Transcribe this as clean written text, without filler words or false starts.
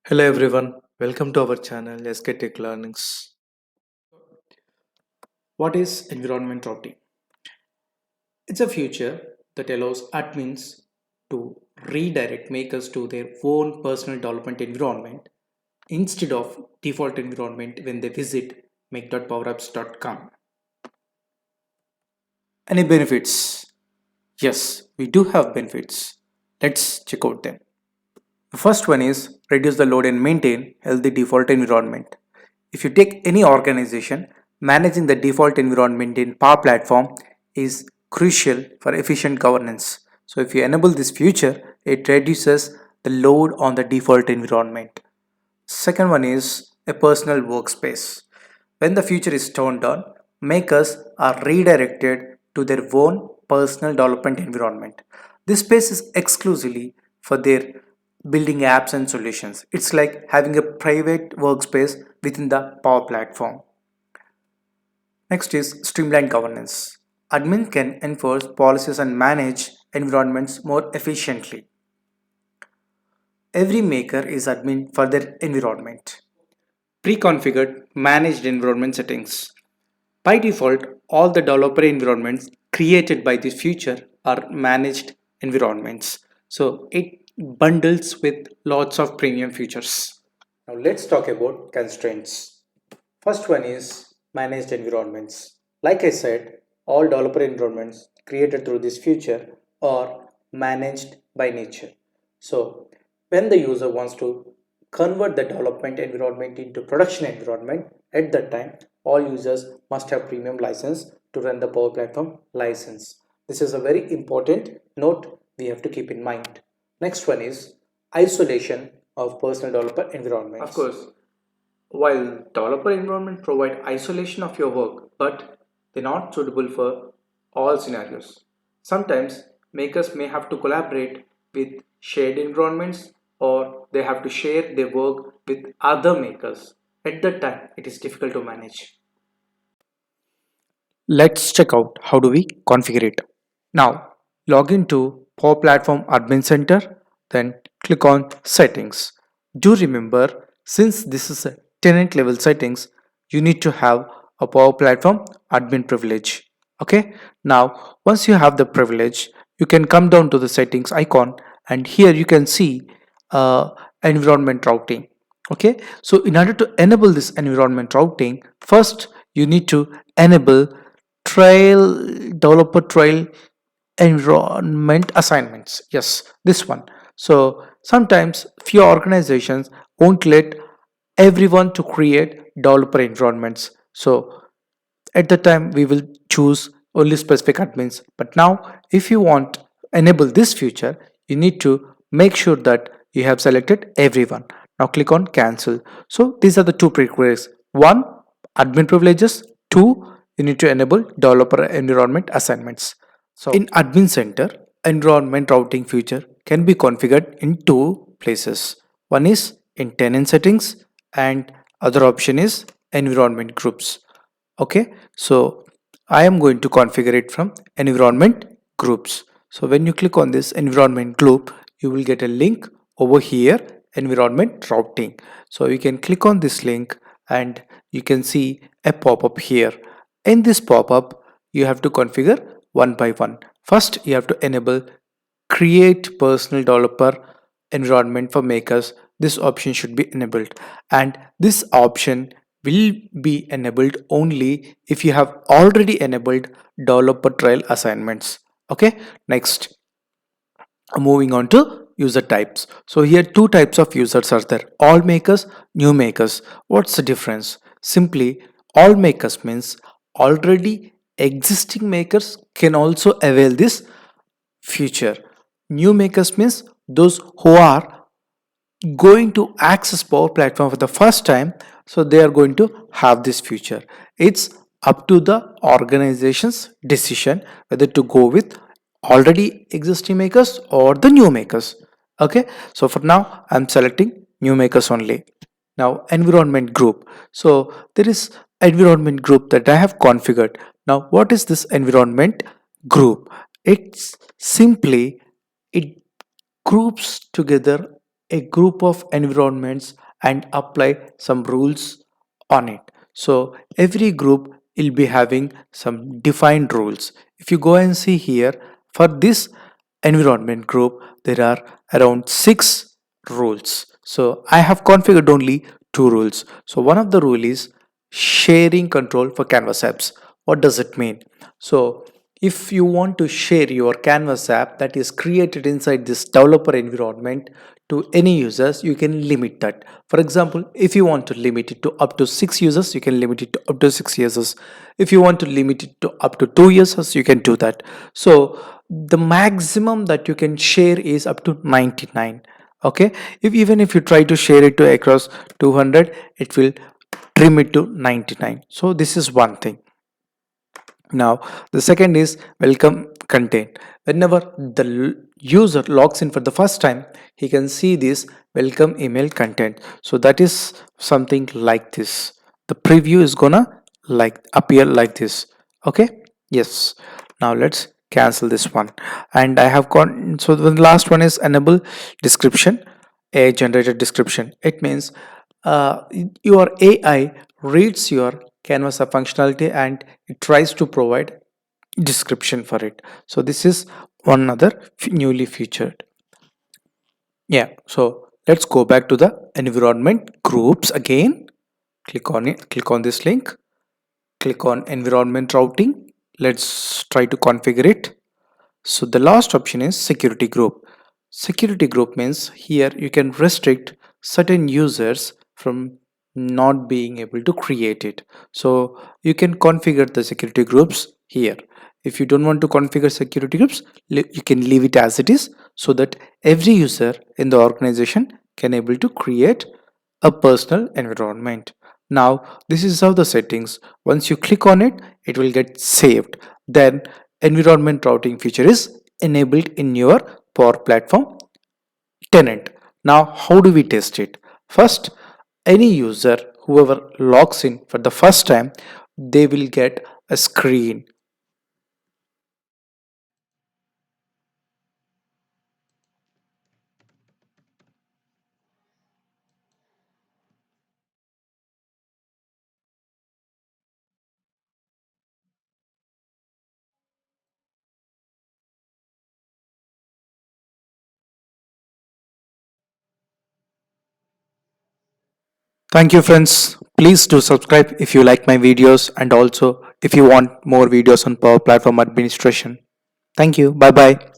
Hello everyone, welcome to our channel SK-TECHLEARNINGS. What is environment routing? It's a feature that allows admins to redirect makers to their own personal development environment instead of default environment when they visit make.powerapps.com. Any benefits? Yes, we do have benefits. Let's check out them. The first one is reduce the load and maintain healthy default environment. If you take any organization, managing the default environment in Power Platform is crucial for efficient governance. So if you enable this feature, it reduces the load on the default environment. Second one is a personal workspace. When the feature is turned on, makers are redirected to their own personal development environment. This space is exclusively for their building apps and solutions. It's like having a private workspace within the Power Platform. Next is streamlined governance. Admin can enforce policies and manage environments more efficiently. Every maker is admin for their environment. Pre-configured managed environment settings. By default, all the developer environments created by this feature are managed environments. So it bundles with lots of premium features. Now let's talk about constraints. First one is managed environments. Like I said, all developer environments created through this feature are managed by nature. So when the user wants to convert the development environment into production environment, at that time all users must have premium license to run the Power Platform license. This is a very important note we have to keep in mind. Next one is isolation of personal developer environments. Of course, while developer environment provide isolation of your work, but they're not suitable for all scenarios. Sometimes makers may have to collaborate with shared environments or they have to share their work with other makers. At that time, it is difficult to manage. Let's check out how do we configure it. Now, log into Power Platform Admin Center, then click on Settings. Do remember, since this is a tenant level settings, you need to have a Power Platform admin privilege. Okay, now once you have the privilege, you can come down to the settings icon and here you can see environment routing. Okay, so in order to enable this environment routing, first you need to enable trail developer trail environment assignments. Yes, this one. So sometimes few organizations won't let everyone to create developer environments. So at the time we will choose only specific admins. But now if you want enable this feature, you need to make sure that you have selected everyone. Now click on cancel. So these are the two prerequisites. One, admin privileges. Two, you need to enable developer environment assignments. So in admin center, environment routing feature can be configured in two places. One is in tenant settings and other option is environment groups. Okay, so I am going to configure it from environment groups. So when you click on this environment group, you will get a link over here, environment routing. So you can click on this link and you can see a pop-up here. In this pop-up, you have to configure one by one. First, you have to enable create personal developer environment for makers. This option should be enabled, and this option will be enabled only if you have already enabled developer trail assignments. Okay, next, moving on to user types. So here two types of users are there: all makers, new makers. What's the difference? Simply, all makers means already existing makers can also avail this feature. New makers means those who are going to access Power Platform for the first time, so they are going to have this feature. It's up to the organization's decision whether to go with already existing makers or the new makers. Okay, so for now I'm selecting new makers only. Now environment group. So there is environment group that I have configured. Now what is this environment group? It's simply, it groups together a group of environments and apply some rules on it. So every group will be having some defined rules. If you go and see here, for this environment group there are around 6 rules. So I have configured only 2 rules. So one of the rule is sharing control for canvas apps. What does it mean? So if you want to share your canvas app that is created inside this developer environment to any users, you can limit that. For example, if you want to limit it to up to 6 users, you can limit it to up to 6 users. If you want to limit it to up to 2 users, you can do that. So the maximum that you can share is up to 99. Okay, if even if you try to share it to across 200, it will trim it to 99. So this is one thing. Now the second is welcome content. Whenever the user logs in for the first time, he can see this welcome email content. So that is something like this. The preview is gonna like appear like this. Okay, yes. Now let's cancel this one. And I have gone, so the last one is enable description, a generated description. It means uh, your AI reads your canvas of functionality and it tries to provide description for it. So this is one other newly featured. Yeah, so let's go back to the environment groups again. Click on it, click on this link, click on environment routing. Let's try to configure it. So the last option is security group. Security group means here you can restrict certain users from not being able to create it. So you can configure the security groups here. If you don't want to configure security groups, you can leave it as it is, so that every user in the organization can able to create a personal environment. Now this is how the settings, once you click on it, it will get saved. Then environment routing feature is enabled in your Power Platform tenant. Now how do we test it? First, any user whoever logs in for the first time, they will get a screen. Thank you friends. Please do subscribe if you like my videos, and also if you want more videos on Power Platform administration. Thank you. Bye bye.